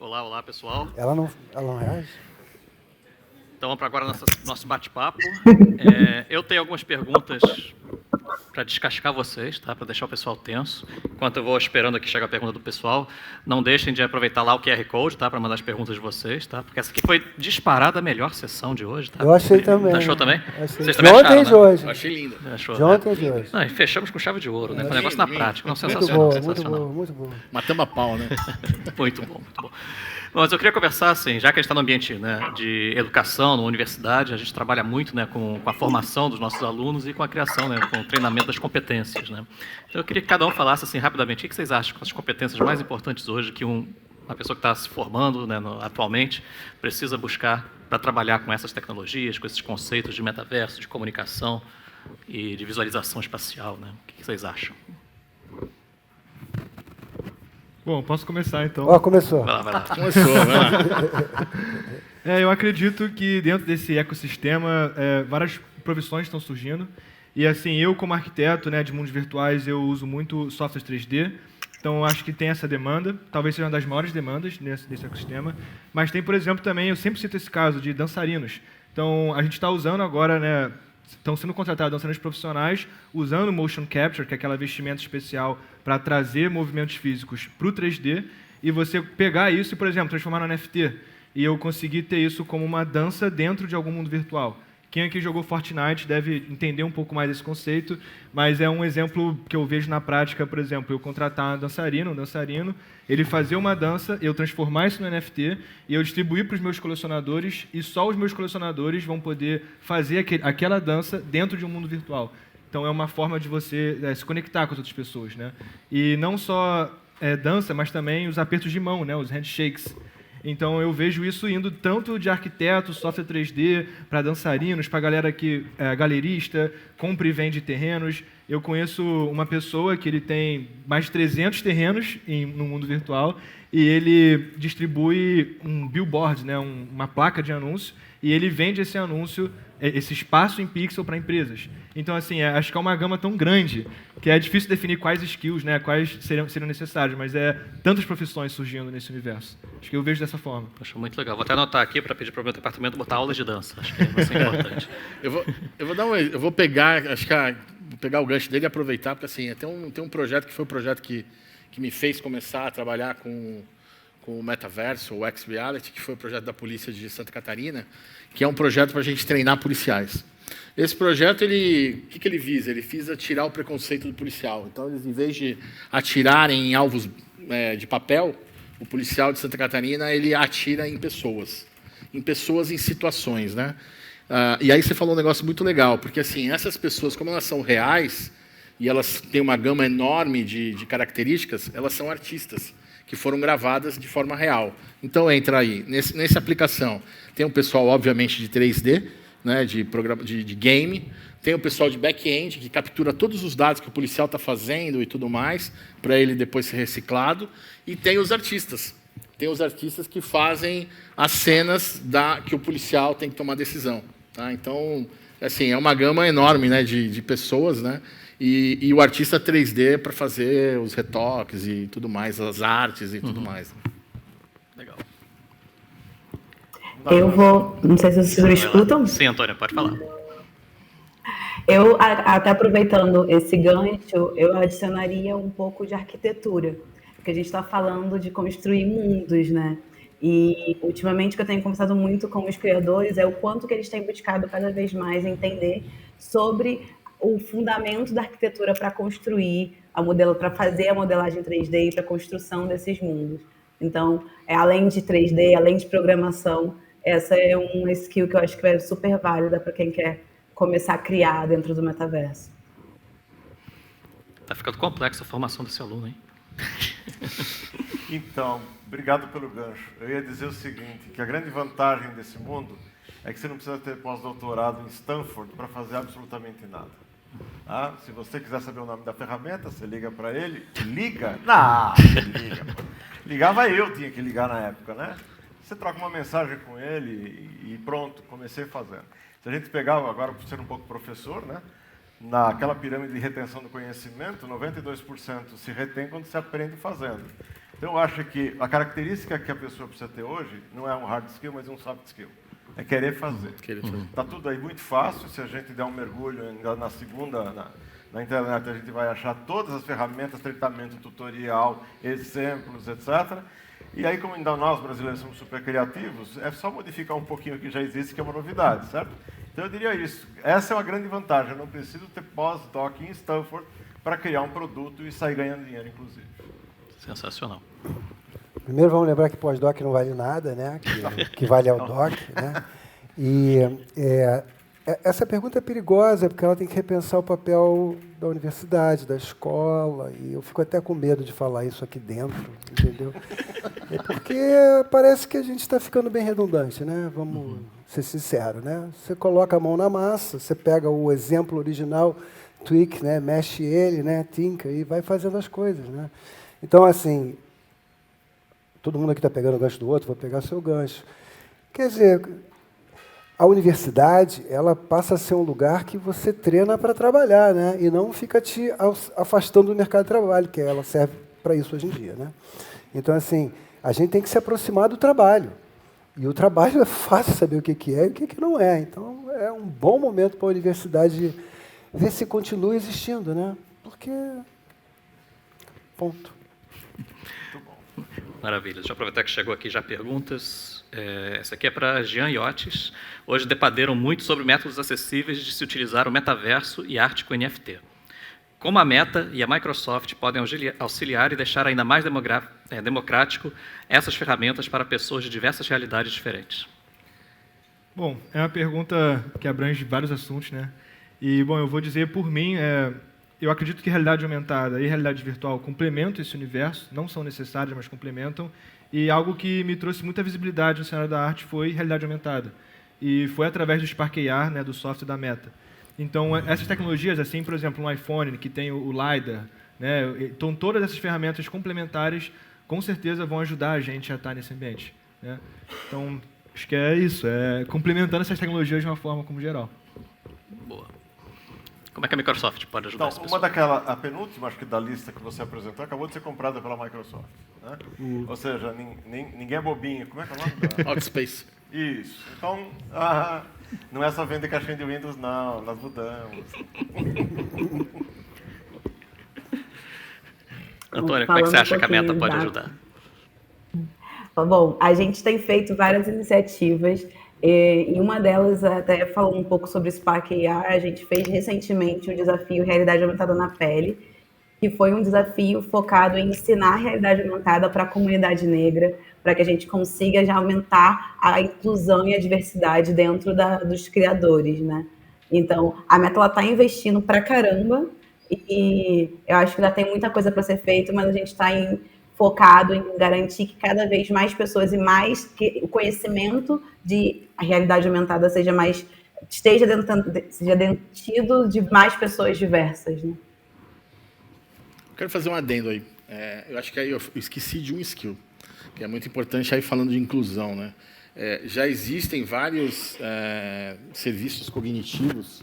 Olá, pessoal. Ela não reage? Então, vamos para agora nosso bate-papo. Eu tenho algumas perguntas para descascar vocês, tá? Para deixar o pessoal tenso. Enquanto eu vou esperando aqui chegar a pergunta do pessoal, não deixem de aproveitar lá o QR Code, tá? Para mandar as perguntas de vocês, tá? Porque essa aqui foi disparada a melhor sessão de hoje, tá? Eu achei também. Achou também? Achei. Vocês também De ontem acharam, e de né? hoje. Eu achei lindo. Achou, De ontem e de hoje. Não, e fechamos com chave de ouro, né? Com o negócio na prática. Não, Muito sensacional, boa, muito sensacional. boa, muito boa. Matamos a pau, né? Muito bom, muito bom. Mas eu queria conversar, assim, já que a gente está no ambiente, né, de educação, na universidade, a gente trabalha muito, né, com a formação dos nossos alunos e com a criação, né, com o treinamento das competências, né. Então eu queria que cada um falasse, assim, rapidamente, o que vocês acham que as competências mais importantes hoje que uma pessoa que está se formando, né, atualmente precisa buscar para trabalhar com essas tecnologias, com esses conceitos de metaverso, de comunicação e de visualização espacial, né. O que vocês acham? Bom, posso começar então. Ó, começou. Vai lá. Começou, vai lá. Eu acredito que dentro desse ecossistema várias profissões estão surgindo. E assim, eu como arquiteto, né, de mundos virtuais, eu uso muito software 3D. Então eu acho que tem essa demanda, talvez seja uma das maiores demandas desse ecossistema. Mas tem, por exemplo, também, eu sempre cito esse caso de dançarinos. Então a gente está usando agora, né, estão sendo contratados dançarinos profissionais usando motion capture, que é aquela vestimenta especial para trazer movimentos físicos para o 3D, e você pegar isso e, por exemplo, transformar no NFT. E eu conseguir ter isso como uma dança dentro de algum mundo virtual. Quem aqui jogou Fortnite deve entender um pouco mais esse conceito, mas é um exemplo que eu vejo na prática, por exemplo, eu contratar um dançarino, ele fazer uma dança, eu transformar isso no NFT e eu distribuir para os meus colecionadores, e só os meus colecionadores vão poder fazer aquela dança dentro de um mundo virtual. Então é uma forma de você se conectar com as outras pessoas, né? E não só dança, mas também os apertos de mão, né? Os handshakes. Então, eu vejo isso indo tanto de arquitetos, software 3D, para dançarinos, para a galera que é galerista, compra e vende terrenos. Eu conheço uma pessoa que ele tem mais de 300 terrenos no mundo virtual e ele distribui um billboard, né, uma placa de anúncio, e ele vende esse anúncio, esse espaço em pixel para empresas. Então, assim, acho que é uma gama tão grande que é difícil definir quais skills, né, quais seriam necessários, mas tantas profissões surgindo nesse universo. Acho que eu vejo dessa forma. Acho muito legal. Vou até anotar aqui para pedir para o meu departamento botar aulas de dança. Acho que vai ser importante. Eu vou pegar, vou pegar o gancho dele e aproveitar, porque assim, tem um projeto que foi um projeto que me fez começar a trabalhar com o Metaverso, o X-Reality, que foi o projeto da Polícia de Santa Catarina, que é um projeto para a gente treinar policiais. Esse projeto, o que ele visa? Ele visa tirar o preconceito do policial. Então, eles, em vez de atirarem em alvos de papel, o policial de Santa Catarina ele atira em pessoas em situações, né? E aí você falou um negócio muito legal, porque assim, essas pessoas, como elas são reais e elas têm uma gama enorme de características, elas são artistas que foram gravadas de forma real. Então entra aí nessa aplicação. Tem um pessoal, obviamente, de 3D, né, de game. Tem o pessoal de back-end, que captura todos os dados que o policial está fazendo e tudo mais, para ele depois ser reciclado. E tem os artistas. Tem os artistas que fazem as cenas que o policial tem que tomar decisão. Tá? Então, assim, é uma gama enorme, né, de pessoas, né? E o artista 3D para fazer os retoques e tudo mais, as artes e tudo mais. Legal. Eu vou... Não sei se vocês me escutam. Sim, Antônia, pode falar. Eu, até aproveitando esse gancho, eu adicionaria um pouco de arquitetura, porque a gente está falando de construir mundos, né? E, ultimamente, o que eu tenho conversado muito com os criadores é o quanto que eles têm buscado cada vez mais entender sobre o fundamento da arquitetura para construir para fazer a modelagem 3D e para a construção desses mundos. Então, além de 3D, além de programação, essa é uma skill que eu acho que é super válida para quem quer começar a criar dentro do metaverso. Tá ficando complexa a formação desse aluno, hein? Então, obrigado pelo gancho. Eu ia dizer o seguinte, que a grande vantagem desse mundo é que você não precisa ter pós-doutorado em Stanford para fazer absolutamente nada. Tá? Se você quiser saber o nome da ferramenta, você liga para ele. Liga? Não, ele liga. Ligava eu, tinha que ligar na época, né? Você troca uma mensagem com ele e pronto, comecei fazendo. Se a gente pegava, agora por ser um pouco professor, né? Naquela pirâmide de retenção do conhecimento, 92% se retém quando se aprende fazendo. Então, eu acho que a característica que a pessoa precisa ter hoje não é um hard skill, mas um soft skill. É querer fazer. Está tudo aí muito fácil. Se a gente der um mergulho na internet, a gente vai achar todas as ferramentas, treinamento, tutorial, exemplos, etc. E aí, como ainda nós brasileiros somos super criativos, é só modificar um pouquinho o que já existe, que é uma novidade, certo? Então eu diria isso. Essa é uma grande vantagem. Eu não preciso ter pós-doc em Stanford para criar um produto e sair ganhando dinheiro, inclusive. Sensacional. Primeiro vamos lembrar que pós-doc não vale nada, né? Que vale é o doc, né? E essa pergunta é perigosa, porque ela tem que repensar o papel da universidade, da escola, e eu fico até com medo de falar isso aqui dentro, entendeu? É porque parece que a gente está ficando bem redundante, né? Vamos ser sinceros, né? Você coloca a mão na massa, você pega o exemplo original, tweak, né? Mexe ele, né? Tinka, e vai fazendo as coisas, né? Então, assim, todo mundo aqui está pegando o gancho do outro, vou pegar seu gancho. Quer dizer, a universidade, ela passa a ser um lugar que você treina para trabalhar, né? E não fica te afastando do mercado de trabalho, que ela serve para isso hoje em dia, né? Então, assim, a gente tem que se aproximar do trabalho. E o trabalho é fácil saber o que é e o que não é. Então, é um bom momento para a universidade ver se continua existindo, né? Porque... Ponto. Maravilha. Deixa eu aproveitar que chegou aqui já perguntas. Essa aqui é para Jean Iotes. Hoje debateram muito sobre métodos acessíveis de se utilizar o metaverso e arte com NFT. Como a Meta e a Microsoft podem auxiliar e deixar ainda mais democrático essas ferramentas para pessoas de diversas realidades diferentes? Bom, é uma pergunta que abrange vários assuntos, né? E, bom, eu vou dizer por mim, eu acredito que realidade aumentada e realidade virtual complementam esse universo, não são necessárias, mas complementam. E algo que me trouxe muita visibilidade no cenário da arte foi realidade aumentada. E foi através do Spark AR, né, do software da Meta. Então, essas tecnologias, assim, por exemplo, um iPhone que tem o LiDAR, né, então todas essas ferramentas complementares, com certeza vão ajudar a gente a estar nesse ambiente, né? Então, acho que é isso, complementando essas tecnologias de uma forma como geral. Boa. Como é que a Microsoft pode ajudar essa pessoa? A penúltima, acho que da lista que você apresentou, acabou de ser comprada pela Microsoft, né? Ou seja, ninguém é bobinho. Como é que é o nome? Outspace. Isso. Então, não é só vender caixinha de Windows, não. Nós mudamos. Antônio, como é que você acha que a Meta pode ajudar? Bom, a gente tem feito várias iniciativas. E uma delas, até falando um pouco sobre Spark AR, a gente fez recentemente o desafio Realidade Aumentada na Pele, que foi um desafio focado em ensinar a realidade aumentada para a comunidade negra, para que a gente consiga já aumentar a inclusão e a diversidade dentro dos criadores, né? Então, a Meta está investindo pra caramba, e eu acho que ainda tem muita coisa para ser feita, mas a gente está focado em garantir que cada vez mais pessoas e mais que o conhecimento de a realidade aumentada esteja dentro de mais pessoas diversas, né? Quero fazer um adendo aí. Eu acho que aí eu esqueci de um skill, que é muito importante aí falando de inclusão, né? Já existem vários serviços cognitivos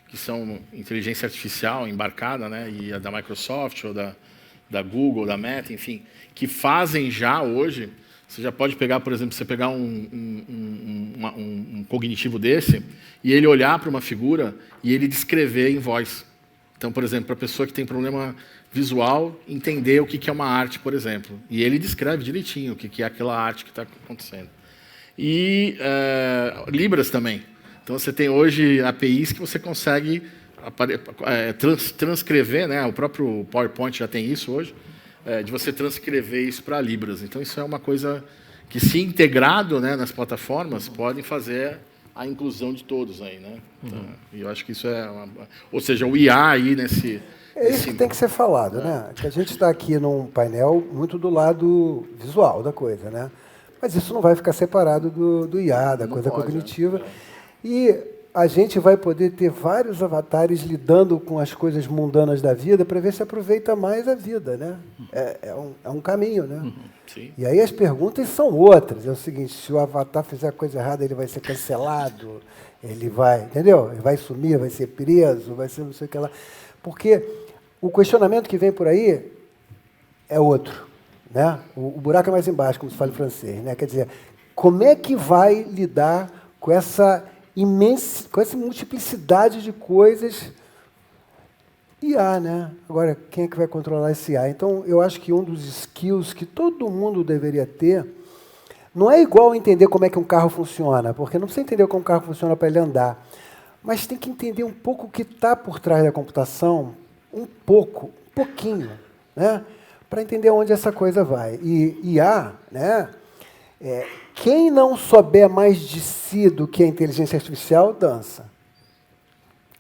que são inteligência artificial embarcada, né? E a da Microsoft ou da Google, da Meta, enfim, que fazem já hoje. Você já pode pegar, por exemplo, você pegar um cognitivo desse e ele olhar para uma figura e ele descrever em voz. Então, por exemplo, para a pessoa que tem problema visual, entender o que é uma arte, por exemplo. E ele descreve direitinho o que é aquela arte que está acontecendo. E Libras também. Então, você tem hoje APIs que você consegue transcrever, né? O próprio PowerPoint já tem isso hoje, de você transcrever isso para Libras. Então, isso é uma coisa que, se integrado, né, nas plataformas, podem fazer a inclusão de todos aí, né? Então, e eu acho que isso ou seja, o IA aí nesse... É isso que tem que ser falado, né? Que a gente está aqui num painel muito do lado visual da coisa, né? Mas isso não vai ficar separado do IA, da coisa cognitiva. E a gente vai poder ter vários avatares lidando com as coisas mundanas da vida para ver se aproveita mais a vida, né? É um caminho, né? Sim. E aí as perguntas são outras. É o seguinte, se o avatar fizer a coisa errada, ele vai ser cancelado, ele vai, entendeu? Ele vai sumir, vai ser preso, vai ser não sei o que lá. Porque o questionamento que vem por aí é outro. né? O buraco é mais embaixo, como se fala em francês, né? Quer dizer, como é que vai lidar com essa multiplicidade de coisas? IA, né? Agora, quem é que vai controlar esse IA? Então, eu acho que um dos skills que todo mundo deveria ter não é igual entender como é que um carro funciona, porque não precisa entender como um carro funciona para ele andar, mas tem que entender um pouco o que está por trás da computação, um pouquinho, né? Para entender onde essa coisa vai. E IA, né? Quem não souber mais de si do que a inteligência artificial, dança.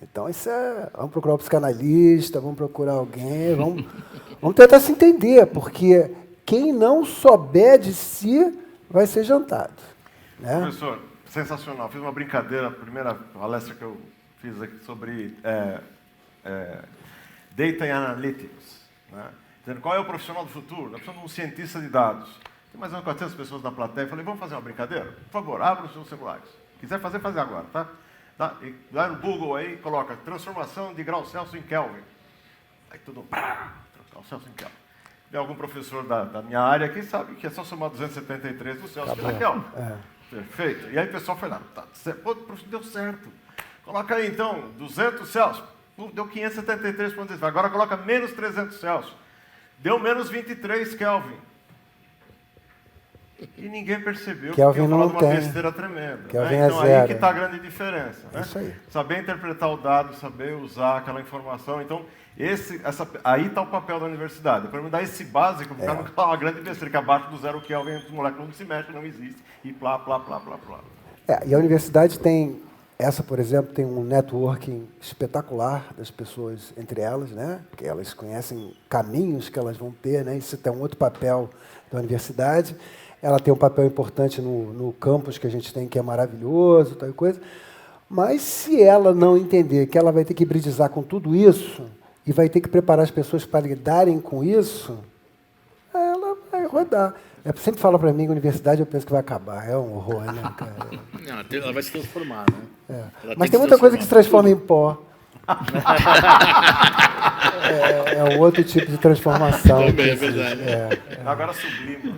Então, vamos procurar um psicanalista, vamos procurar alguém, vamos tentar se entender, porque quem não souber de si vai ser jantado. Né? Professor, sensacional. Fiz uma brincadeira, a primeira palestra que eu fiz aqui sobre Data Analytics. Né? Dizendo qual é o profissional do futuro? Nós precisamos de um cientista de dados. Tem mais ou menos 400 pessoas na plateia. Eu falei, vamos fazer uma brincadeira? Por favor, abra os seus celulares. Quiser fazer, fazer agora, tá? E lá no Google aí, coloca transformação de grau Celsius em Kelvin. Aí tudo, grau Celsius em Kelvin. Tem algum professor da minha área que sabe que é só somar 273 do Celsius pela Kelvin. Perfeito. E aí o pessoal foi lá, pô, professor, deu certo. Coloca aí então, 200 Celsius. Deu 573 pontos. Agora coloca menos 300 Celsius. Deu menos 23 Kelvin. E ninguém percebeu que Kelvin eu não uma tem. besteira tremenda. Kelvin Né? Então, é zero. aí que está a grande diferença. Né? Isso aí. Saber interpretar o dado, saber usar aquela informação. Então, aí está o papel da universidade. Para me dar esse básico, o cara não falar uma grande besteira, que abaixo do 0 Kelvin os moleques não se mexem, não existe. E plá, plá, plá, plá, plá. E a universidade tem, por exemplo, tem um networking espetacular das pessoas entre elas, né? Que elas conhecem caminhos que elas vão ter, né? Isso tem um outro papel da universidade. Ela tem um papel importante no campus que a gente tem, que é maravilhoso, tal coisa. Mas se ela não entender que ela vai ter que hibridizar com tudo isso e vai ter que preparar as pessoas para lidarem com isso, ela vai rodar. Sempre fala para mim que a universidade eu penso que vai acabar. É um horror, né, cara? Não, ela vai se transformar, né? Mas tem muita coisa que se transforma em pó. É um outro tipo de transformação. Também, é verdade. Agora sublima.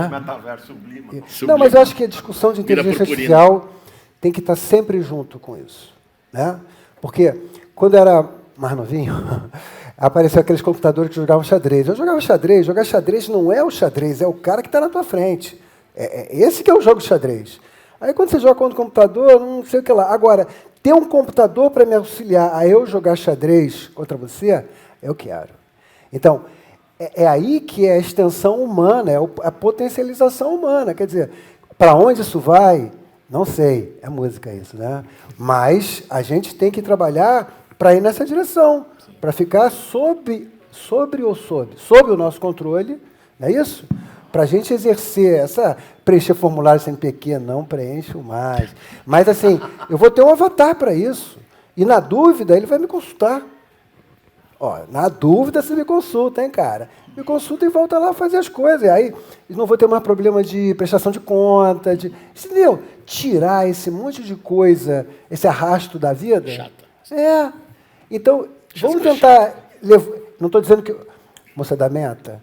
Metaverso sublima. Não, mas eu acho que a discussão de inteligência artificial tem que estar sempre junto com isso. Né? Porque quando eu era mais novinho, apareceu aqueles computadores que jogavam xadrez. Eu jogava xadrez. Jogar xadrez não é o xadrez, é o cara que está na tua frente. Esse que é o jogo de xadrez. Aí quando você joga contra o computador, não sei o que lá. Agora, ter um computador para me auxiliar a eu jogar xadrez contra você, eu quero. Então, é aí que é a extensão humana, é a potencialização humana. Quer dizer, para onde isso vai? Não sei. É música isso, né? Mas a gente tem que trabalhar para ir nessa direção, para ficar sob o nosso controle, não é isso? Para a gente exercer preencher formulário CNPq, não preencho mais. Mas, assim, eu vou ter um avatar para isso. E, na dúvida, ele vai me consultar. Na dúvida, você me consulta, hein, cara? Me consulta e volta lá fazer as coisas. Aí, não vou ter mais problema de prestação de conta, entendeu? Tirar esse monte de coisa, esse arrasto da vida. Chata. Então, vamos tentar... Não estou dizendo que... Moça da meta...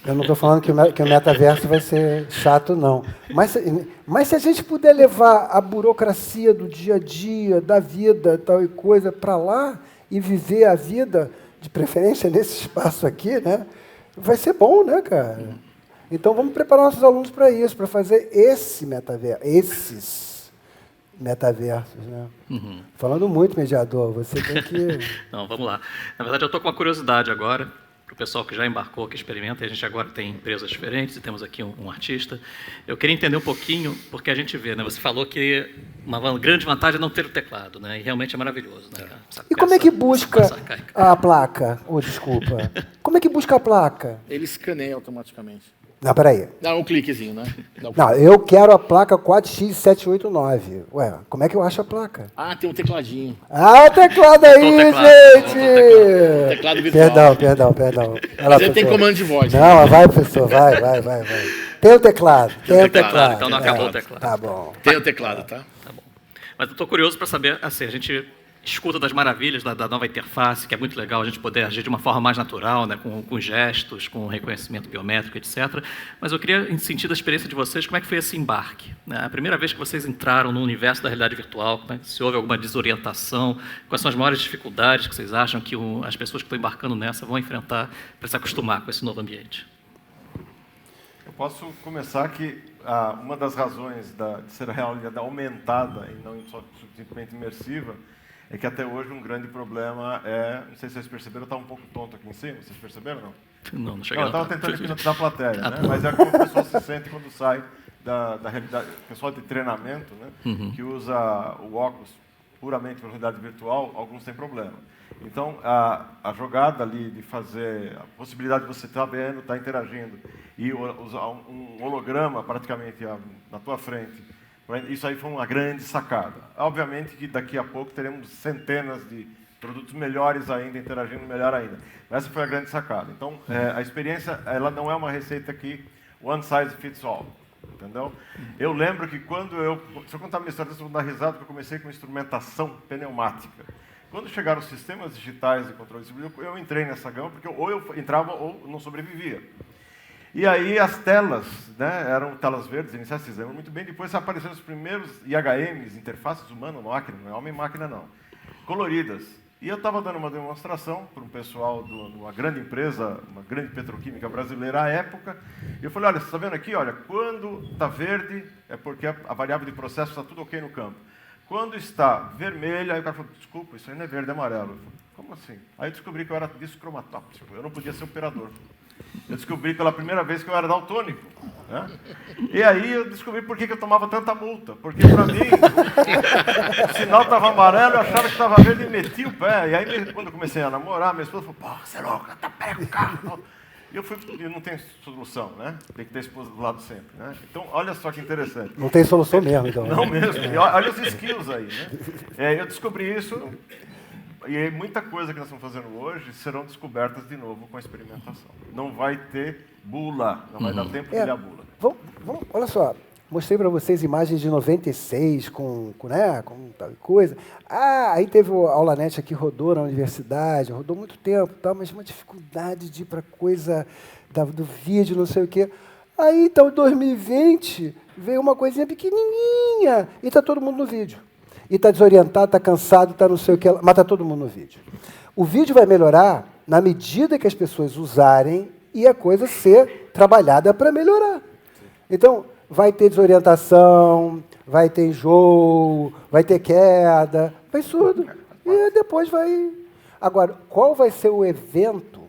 Eu não estou falando que o metaverso vai ser chato, não. Mas se a gente puder levar a burocracia do dia a dia, da vida, tal e coisa, para lá e viver a vida, de preferência nesse espaço aqui, né, vai ser bom, né, cara? Então, vamos preparar nossos alunos para isso, para fazer esses metaversos. Né? Falando muito, mediador, você tem que... Não, vamos lá. Na verdade, eu estou com uma curiosidade agora, para o pessoal que já embarcou, que experimenta, e a gente agora tem empresas diferentes, e temos aqui um artista. Eu queria entender um pouquinho, porque a gente vê, né? Você falou que uma grande vantagem é não ter o teclado, né? E realmente é maravilhoso. Né? E como é que busca a placa? Desculpa. Como é que busca a placa? Ele escaneia automaticamente. Não, peraí. Dá um cliquezinho, né? Não, eu quero a placa 4X789. Ué, como é que eu acho a placa? Tem um tecladinho. O teclado aí, gente! Teclado virtual. Perdão. Mas ele tem comando de voz. Não, vai, professor, vai. Tem o teclado. Então não acabou o teclado. Tá bom. Tem o teclado, tá? Tá bom. Mas eu estou curioso para saber, assim, a gente escuta das maravilhas da nova interface, que é muito legal a gente poder agir de uma forma mais natural, né, com gestos, com reconhecimento biométrico, etc. Mas eu queria sentir da experiência de vocês, como é que foi esse embarque? Né? A primeira vez que vocês entraram no universo da realidade virtual, né, se houve alguma desorientação, quais são as maiores dificuldades que vocês acham que as pessoas que estão embarcando nessa vão enfrentar para se acostumar com esse novo ambiente? Eu posso começar que uma das razões de ser a realidade aumentada e não só simplesmente imersiva é que até hoje um grande problema não sei se vocês perceberam, está um pouco tonto aqui em cima, vocês perceberam ou não? Não cheguei. Eu estava tentando hipnotizar a plateia, né? Mas é como a pessoa se sente quando sai da realidade, o pessoal de treinamento, né? Que usa o óculos puramente para realidade virtual, alguns têm problema. Então, a jogada ali de fazer, a possibilidade de você estar vendo, estar interagindo, e usar um holograma praticamente na tua frente, isso aí foi uma grande sacada. Obviamente que daqui a pouco teremos centenas de produtos melhores ainda, interagindo melhor ainda. Essa foi a grande sacada. Então, a experiência, ela não é uma receita que one size fits all. Entendeu? Eu lembro que se eu contar a minha história, vocês vão dar risada, porque eu comecei com instrumentação pneumática. Quando chegaram os sistemas digitais de controle de segurança, eu entrei nessa gama, porque ou eu entrava ou não sobrevivia. E aí as telas, né, eram telas verdes, iniciais, vocês lembram muito bem, depois apareceram os primeiros IHMs, interfaces humano-máquina, não é homem-máquina não, coloridas. E eu estava dando uma demonstração para um pessoal de uma grande empresa, uma grande petroquímica brasileira à época, e eu falei, olha, você está vendo aqui, olha, quando está verde é porque a variável de processo está tudo ok no campo. Quando está vermelho, aí o cara falou, desculpa, isso aí não é verde, é amarelo. Eu falei, como assim? Aí eu descobri que eu era discromatóptico, eu não podia ser operador. Eu descobri pela primeira vez que eu era daltônico. Né? E aí eu descobri por que eu tomava tanta multa. Porque para mim, o sinal estava amarelo, eu achava que estava verde e meti o pé. E aí quando eu comecei a namorar, minha esposa falou, pô, você é louco, tá pega o carro. E eu não tenho solução, né? Tem que ter esposa do lado sempre, né? Então, olha só que interessante. Não tem solução mesmo, então. Não mesmo. E olha os skills aí, né? Eu descobri isso, e muita coisa que nós estamos fazendo hoje serão descobertas de novo com a experimentação. Não vai ter bula, não vai dar tempo de ler a bula. Olha só, mostrei para vocês imagens de 96 com tal coisa. Aí teve o AulaNet aqui, rodou na universidade, rodou muito tempo, mas uma dificuldade de ir para coisa do vídeo, não sei o quê. Aí, então, em 2020, veio uma coisinha pequenininha e está todo mundo no vídeo. E está desorientado, está cansado, está não sei o que, mas está todo mundo no vídeo. O vídeo vai melhorar na medida que as pessoas usarem e a coisa ser trabalhada para melhorar. Então, vai ter desorientação, vai ter enjoo, vai ter queda, vai tudo. E depois vai... Agora, qual vai ser o evento?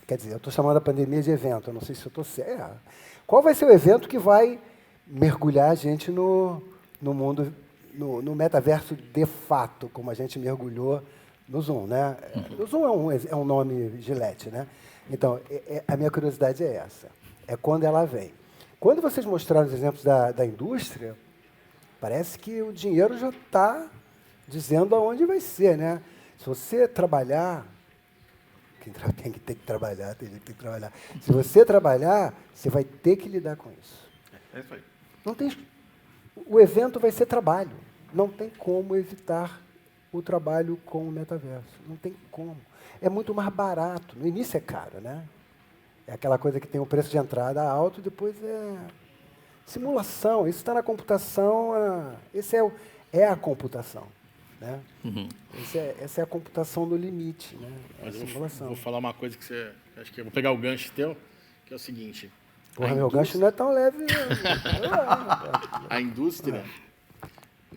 Quer dizer, eu estou chamando a pandemia de evento, eu não sei se eu estou certo. Qual vai ser o evento que vai mergulhar a gente no mundo, no metaverso de fato, como a gente mergulhou no Zoom, né? O Zoom é um nome Gillette, né? Então, a minha curiosidade é essa. É quando ela vem. Quando vocês mostraram os exemplos da indústria, parece que o dinheiro já está dizendo aonde vai ser, né? Se você trabalhar, tem que trabalhar, tem gente que tem que trabalhar. Se você trabalhar, você vai ter que lidar com isso. É isso aí. O evento vai ser trabalho. Não tem como evitar o trabalho com o metaverso. Não tem como. É muito mais barato. No início é caro, né? É aquela coisa que tem o preço de entrada alto, depois é simulação. Isso está na computação. Esse é a computação. Né? Essa é a computação no limite. Né? É a simulação. Vou falar uma coisa que você... Acho que eu vou pegar o gancho teu, que é o seguinte... Porra, meu gancho não é tão leve. A indústria,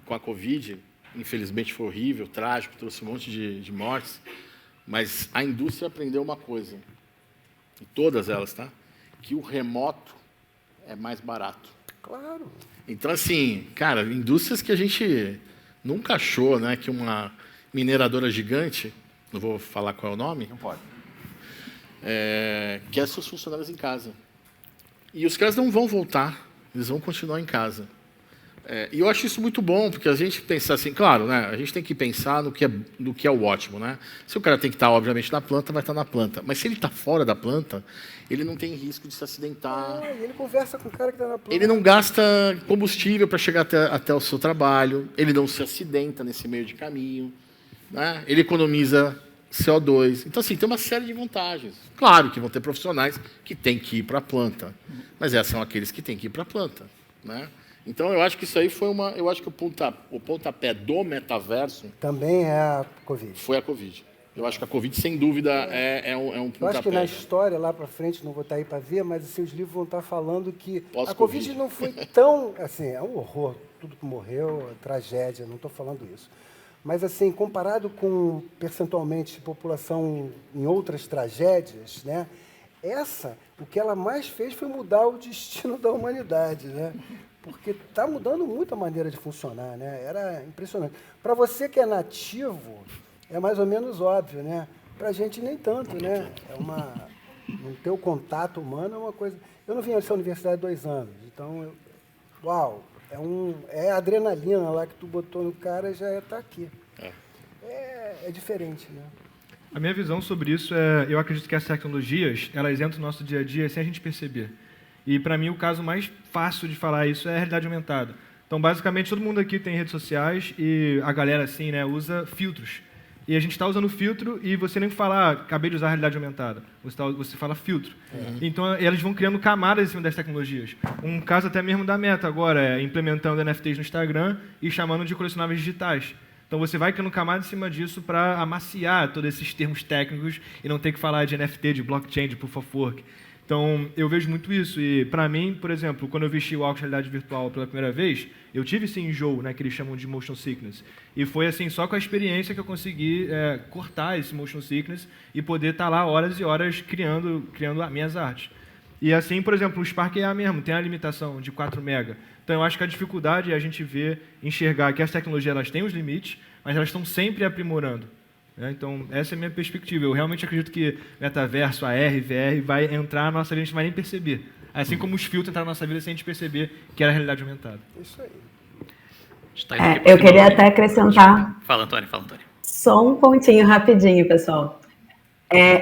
com a Covid, infelizmente foi horrível, trágico, trouxe um monte de mortes, mas a indústria aprendeu uma coisa, e todas elas, tá? Que o remoto é mais barato. Claro. Então, assim, cara, indústrias que a gente nunca achou, né? Que uma mineradora gigante, não vou falar qual é o nome. Não pode. Quer seus funcionários em casa. E os caras não vão voltar, eles vão continuar em casa. E eu acho isso muito bom, porque a gente pensa assim, claro, né, a gente tem que pensar no que é o ótimo. Né? Se o cara tem que estar, obviamente, na planta, vai estar na planta. Mas se ele está fora da planta, ele não tem risco de se acidentar. E ele conversa com o cara que está na planta. Ele não gasta combustível para chegar até o seu trabalho, ele não se acidenta nesse meio de caminho. né? Ele economiza CO2. Então, assim, tem uma série de vantagens. Claro que vão ter profissionais que têm que ir para a planta, mas esses são aqueles que têm que ir para a planta, né? Então, eu acho que isso aí foi uma... Eu acho que o pontapé do metaverso... Também é a Covid. Foi a Covid. Eu acho que a Covid, sem dúvida, é um pontapé. Eu acho que na história, lá para frente, não vou estar aí para ver, mas assim, os livros vão estar falando que a Covid não foi tão... Assim, é um horror, tudo que morreu, tragédia, não estou falando isso. Mas, assim, comparado com, percentualmente, população em outras tragédias, né, o que ela mais fez foi mudar o destino da humanidade, né? Porque está mudando muito a maneira de funcionar, né? Era impressionante. Para você que é nativo, é mais ou menos óbvio, né? Para a gente nem tanto, né? Não ter o contato humano é uma coisa... Eu não vim a essa universidade há 2 anos, então, uau, é a adrenalina lá que tu botou no cara já está aqui. É diferente, né? A minha visão sobre isso eu acredito que as tecnologias, elas entram no nosso dia a dia sem a gente perceber. E, para mim, o caso mais fácil de falar isso é a realidade aumentada. Então, basicamente, todo mundo aqui tem redes sociais e a galera, assim, né, usa filtros. E a gente está usando filtro e você nem fala, acabei de usar a realidade aumentada. Você fala filtro. Então, eles vão criando camadas em cima das tecnologias. Um caso até mesmo da Meta agora é implementando NFTs no Instagram e chamando de colecionáveis digitais. Então, você vai criando camadas em cima disso para amaciar todos esses termos técnicos e não ter que falar de NFT, de blockchain, de proof of work. Então, eu vejo muito isso. E, para mim, por exemplo, quando eu vesti o óculos de realidade virtual pela primeira vez, eu tive esse enjoo, né, que eles chamam de motion sickness. E foi assim, só com a experiência que eu consegui cortar esse motion sickness e poder estar lá horas e horas criando as minhas artes. E assim, por exemplo, o Spark AR mesmo tem a limitação de 4 MB. Então, eu acho que a dificuldade é a gente enxergar que as tecnologias elas têm os limites, mas elas estão sempre aprimorando. Então, essa é a minha perspectiva. Eu realmente acredito que metaverso, AR, VR vai entrar na nossa vida, a gente não vai nem perceber. Assim como os filtros entraram na nossa vida sem a gente perceber que era a realidade aumentada. Isso aí. Eu queria até acrescentar... Fala, Antônio. Só um pontinho rapidinho, pessoal.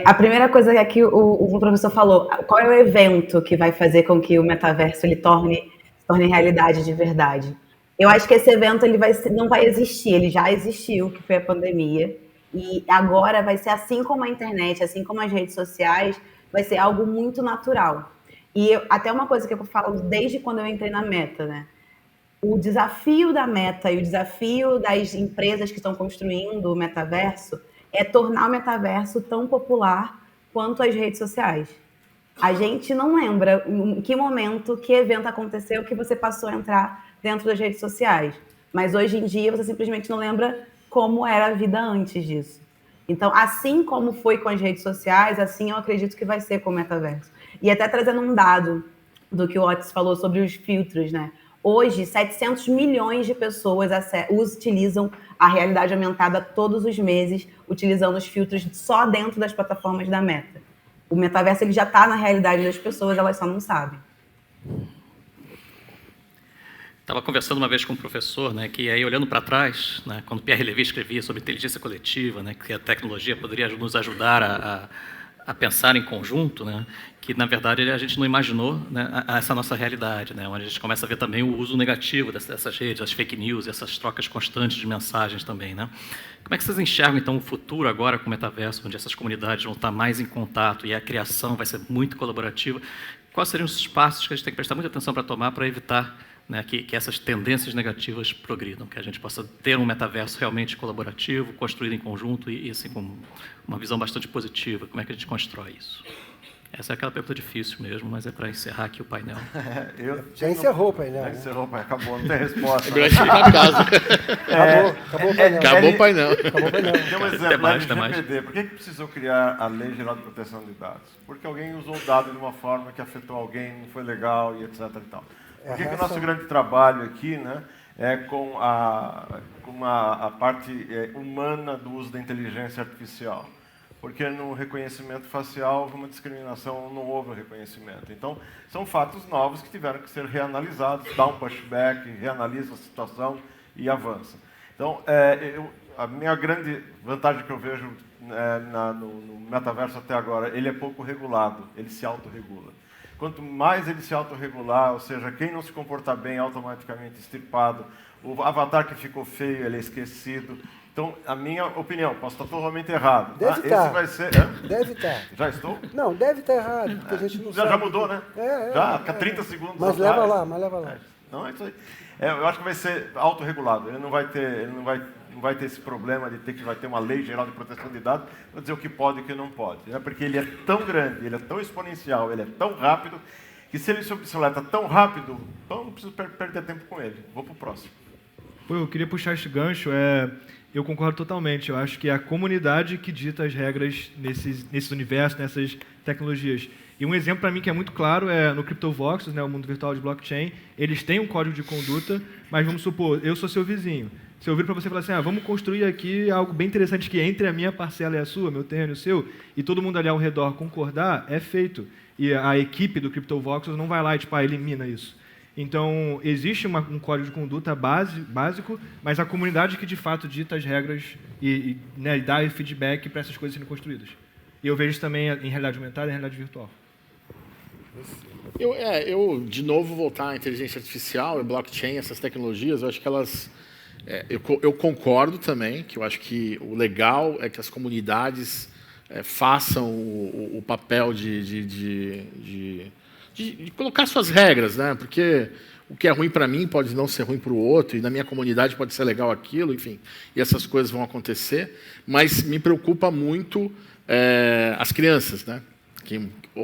A primeira coisa é que o professor falou, qual é o evento que vai fazer com que o metaverso ele torne realidade de verdade? Eu acho que esse evento não vai existir, ele já existiu, que foi a pandemia. E agora vai ser assim como a internet, assim como as redes sociais, vai ser algo muito natural. E até uma coisa que eu falo desde quando eu entrei na Meta, né? O desafio da Meta e o desafio das empresas que estão construindo o metaverso é tornar o metaverso tão popular quanto as redes sociais. A gente não lembra em que momento, que evento aconteceu que você passou a entrar dentro das redes sociais. Mas hoje em dia você simplesmente não lembra como era a vida antes disso. Então, assim como foi com as redes sociais, assim eu acredito que vai ser com o metaverso. E até trazendo um dado do que o Otis falou sobre os filtros, né? Hoje, 700 milhões de pessoas utilizam a realidade aumentada todos os meses, utilizando os filtros só dentro das plataformas da Meta. O metaverso ele já está na realidade das pessoas, elas só não sabem. Estava conversando uma vez com um professor, né, que aí olhando para trás, né, quando Pierre Levy escrevia sobre inteligência coletiva, né, que a tecnologia poderia nos ajudar a pensar em conjunto, né, que na verdade a gente não imaginou, né, essa nossa realidade, né, onde a gente começa a ver também o uso negativo dessas redes, as fake news, essas trocas constantes de mensagens também, né. Como é que vocês enxergam então o futuro agora com o metaverso, onde essas comunidades vão estar mais em contato e a criação vai ser muito colaborativa? Quais seriam os passos que a gente tem que prestar muita atenção para tomar para evitar, né, que essas tendências negativas progridam, que a gente possa ter um metaverso realmente colaborativo, construído em conjunto e assim, com uma visão bastante positiva? Como é que a gente constrói isso? Essa é aquela pergunta difícil mesmo, mas é para encerrar aqui o painel. Já encerrou o painel. Já encerrou o painel, acabou, não tem resposta. Eu achei na casa. Acabou o painel. Acabou o painel. Acabou o painel. Tem um exemplo, LGPD. Por que precisou criar a Lei Geral de Proteção de Dados? Porque alguém usou o dado de uma forma que afetou alguém, não foi legal e etc. E tal. Por que o nosso grande trabalho aqui, né, é com a parte humana do uso da inteligência artificial? Porque no reconhecimento facial houve uma discriminação, não houve reconhecimento. Então, são fatos novos que tiveram que ser reanalisados, dá um pushback, reanalisa a situação e avança. Então, a minha grande vantagem que eu vejo no metaverso até agora, ele é pouco regulado, ele se autorregula. Quanto mais ele se autorregular, ou seja, quem não se comportar bem automaticamente extirpado, o avatar que ficou feio, ele é esquecido. Então, a minha opinião, posso estar totalmente errado. Deve estar. Esse vai ser... Deve estar. Já estou? Não, deve estar errado, porque a gente não sabe. Já mudou, né? Já, fica 30 segundos Mas atrás. leva lá. Não, é isso aí. Eu acho que vai ser autorregulado. Ele não vai ter esse problema de vai ter uma lei geral de proteção de dados para dizer o que pode e o que não pode. Porque ele é tão grande, ele é tão exponencial, ele é tão rápido, que se ele se obsoleta tão rápido, então não preciso perder tempo com ele. Vou para o próximo. Eu queria puxar esse gancho. Eu concordo totalmente. Eu acho que é a comunidade que dita as regras nesses universos, nessas tecnologias. E um exemplo para mim que é muito claro é no CryptoVoxels, né, o mundo virtual de blockchain. Eles têm um código de conduta, mas vamos supor, eu sou seu vizinho. Se eu vir para você e falar assim, vamos construir aqui algo bem interessante que entre a minha parcela e a sua, meu terreno e o seu, e todo mundo ali ao redor concordar, é feito. E a equipe do CryptoVoxels não vai lá e elimina isso. Então, existe um código de conduta básico, mas a comunidade que de fato dita as regras e dá feedback para essas coisas serem construídas. E eu vejo isso também em realidade aumentada e em realidade virtual. Eu, de novo, voltar à inteligência artificial e blockchain, essas tecnologias, eu acho que elas... eu concordo também, que eu acho que o legal é que as comunidades façam o papel de colocar suas regras, né? Porque o que é ruim para mim pode não ser ruim para o outro, e na minha comunidade pode ser legal aquilo, enfim, e essas coisas vão acontecer, mas me preocupa muito as crianças, né?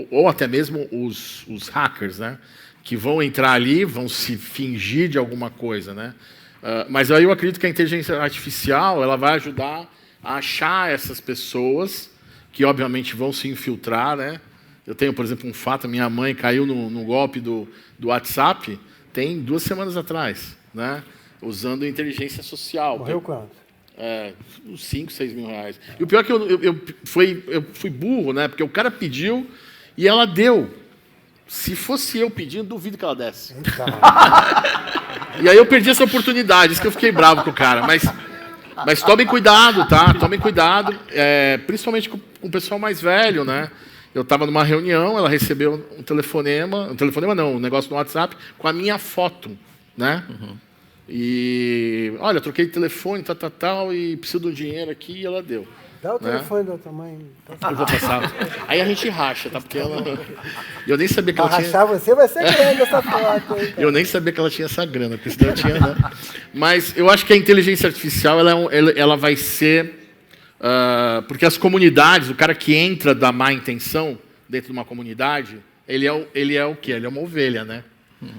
Ou até mesmo os hackers, né? Que vão entrar ali, vão se fingir de alguma coisa, né? Mas aí eu acredito que a inteligência artificial ela vai ajudar a achar essas pessoas que, obviamente, vão se infiltrar, né? Eu tenho, por exemplo, um fato, minha mãe caiu no golpe do WhatsApp tem 2 semanas atrás, né? Usando inteligência social. Morreu quanto? Uns 5, 6 mil reais. E o pior é que eu fui burro, né? Porque o cara pediu e ela deu. Se fosse eu pedindo, duvido que ela desse. E aí eu perdi essa oportunidade, isso que eu fiquei bravo com o cara. Mas tomem cuidado, tá? Tomem cuidado, principalmente com o pessoal mais velho, né? Eu estava numa reunião, ela recebeu um telefonema não, um negócio no WhatsApp com a minha foto, né? Uhum. E, olha, eu troquei de telefone, tal, e preciso de um dinheiro aqui, e ela deu. Dá o telefone da tua mãe. Eu vou passar. Aí a gente racha, tá? Porque ela... Eu nem sabia que ela tinha... Rachar você vai ser grande essa foto, hein, eu nem sabia que ela tinha essa grana, porque senão eu tinha, né? Mas eu acho que a inteligência artificial, ela vai ser... porque as comunidades, o cara que entra da má intenção dentro de uma comunidade, ele é o quê? Ele é uma ovelha, né?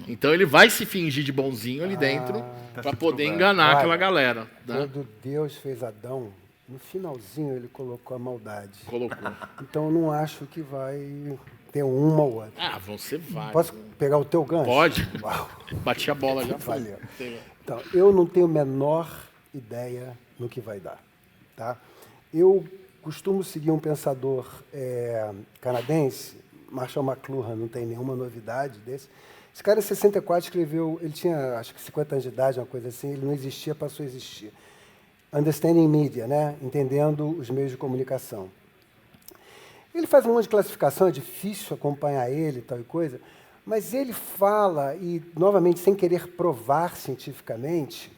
Então ele vai se fingir de bonzinho ali dentro para poder enganar aquela galera. Né? Quando Deus fez Adão, no finalzinho ele colocou a maldade. Colocou. Então eu não acho que vai ter uma ou outra. Vão ser vários. Posso pegar o teu gancho? Pode. Uau. Bati a bola já. Valeu. Então, eu não tenho a menor ideia no que vai dar. Tá? Eu costumo seguir um pensador canadense, Marshall McLuhan, não tem nenhuma novidade desse. Esse cara, em 64, escreveu, ele tinha, acho que 50 anos de idade, uma coisa assim, ele não existia, passou a existir. Understanding Media, né? Entendendo os meios de comunicação. Ele faz um monte de classificação, é difícil acompanhar ele e tal e coisa, mas ele fala, e novamente sem querer provar cientificamente,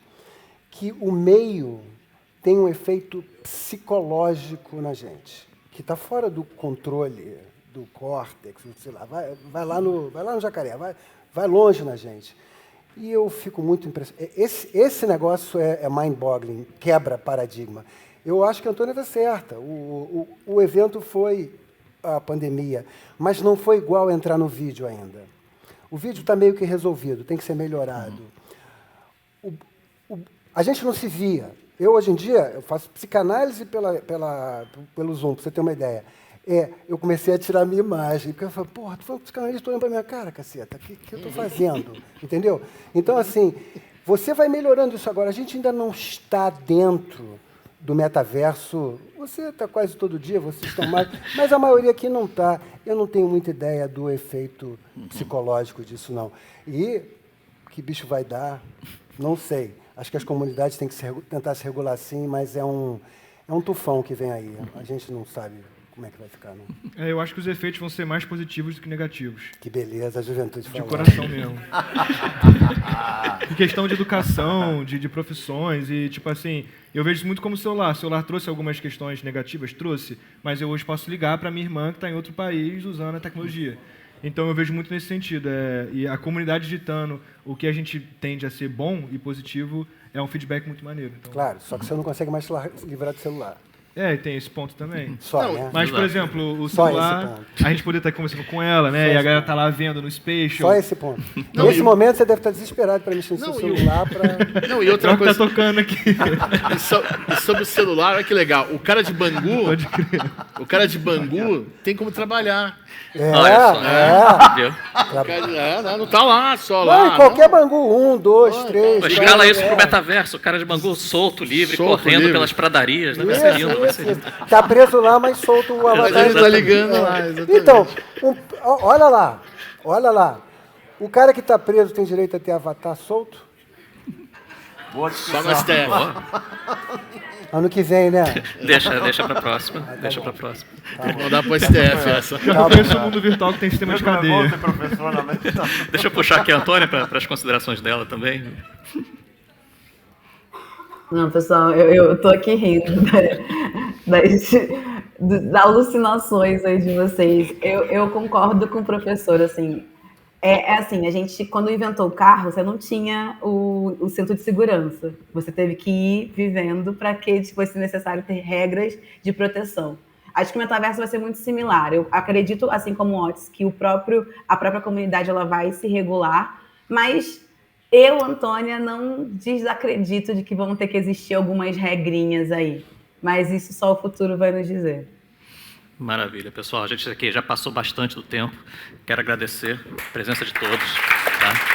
que o meio tem um efeito psicológico na gente, que está fora do controle do córtex, sei lá, vai lá no jacaré, vai longe na gente. E eu fico muito impressionado. Esse negócio é mind-boggling, quebra paradigma. Eu acho que a Antônia está certa. O evento foi a pandemia, mas não foi igual entrar no vídeo ainda. O vídeo está meio que resolvido, tem que ser melhorado. A gente não se via. Eu, hoje em dia, eu faço psicanálise pelo Zoom, para você ter uma ideia. Eu comecei a tirar a minha imagem, porque eu falei, porra, tu foi um psicanalista, estou olhando para a minha cara, caceta, o que eu estou fazendo? Entendeu? Então, assim, você vai melhorando isso agora. A gente ainda não está dentro do metaverso. Você está quase todo dia, vocês estão mais... Mas a maioria aqui não está. Eu não tenho muita ideia do efeito psicológico disso, não. E que bicho vai dar? Não sei. Acho que as comunidades têm que tentar se regular sim, mas é um tufão que vem aí. A gente não sabe como é que vai ficar, não? Eu acho que os efeitos vão ser mais positivos do que negativos. Que beleza, a juventude De falando. coração mesmo. Em questão de educação, de profissões, e tipo assim, eu vejo isso muito como celular. O celular trouxe algumas questões negativas, trouxe, mas eu hoje posso ligar para minha irmã que está em outro país usando a tecnologia. Então eu vejo muito nesse sentido. E a comunidade digitando o que a gente tende a ser bom e positivo é um feedback muito maneiro. Então, Claro, só que você não consegue mais se livrar do celular. e tem esse ponto também. Só, Não, né? Mas, por exemplo, o Só esse celular, ponto. a gente poder estar conversando com ela, né? Só E a esse galera ponto. tá lá vendo no Spatial. Só esse ponto. Não, Nesse e o- momento você deve estar desesperado para mexer no seu Não, e o- celular para... Não, e outra Olha o que tá coisa. tocando aqui. E sobre o celular, olha que legal. O cara de Bangu, Pode crer. o cara de Bangu tem como trabalhar. Olha só. Viu? O cara não tá lá só Não, lá. em qualquer Bangu, 1, 2, 3... Pô, escala isso pro metaverso, o cara de Bangu solto, livre, Solto, correndo livre. pelas pradarias, né? Vai ser lindo, vai ser lindo. Tá preso lá, mas solto o Mas avatar. ele tá ligando lá, exatamente. Então, olha lá. O cara que está preso tem direito a ter avatar solto? Boa Só discussão. no STF. Ano que vem, né? Deixa pra próxima. Deixa pra próxima. Vou dar pro STF essa. Já não conheço o mundo virtual que tem sistema de Não é bom cadeia. ter professor na mesa. Deixa eu puxar aqui a Antônia para as considerações dela também. Não, pessoal, eu tô aqui rindo das alucinações aí de vocês. Eu concordo com o professor, assim. Assim, a gente, quando inventou o carro, você não tinha o cinto de segurança. Você teve que ir vivendo para que fosse necessário ter regras de proteção. Acho que o metaverso vai ser muito similar. Eu acredito, assim como o Otis, que a própria comunidade ela vai se regular, mas eu, Antônia, não desacredito de que vão ter que existir algumas regrinhas aí. Mas isso só o futuro vai nos dizer. Maravilha, pessoal. A gente aqui já passou bastante do tempo. Quero agradecer a presença de todos. Tá?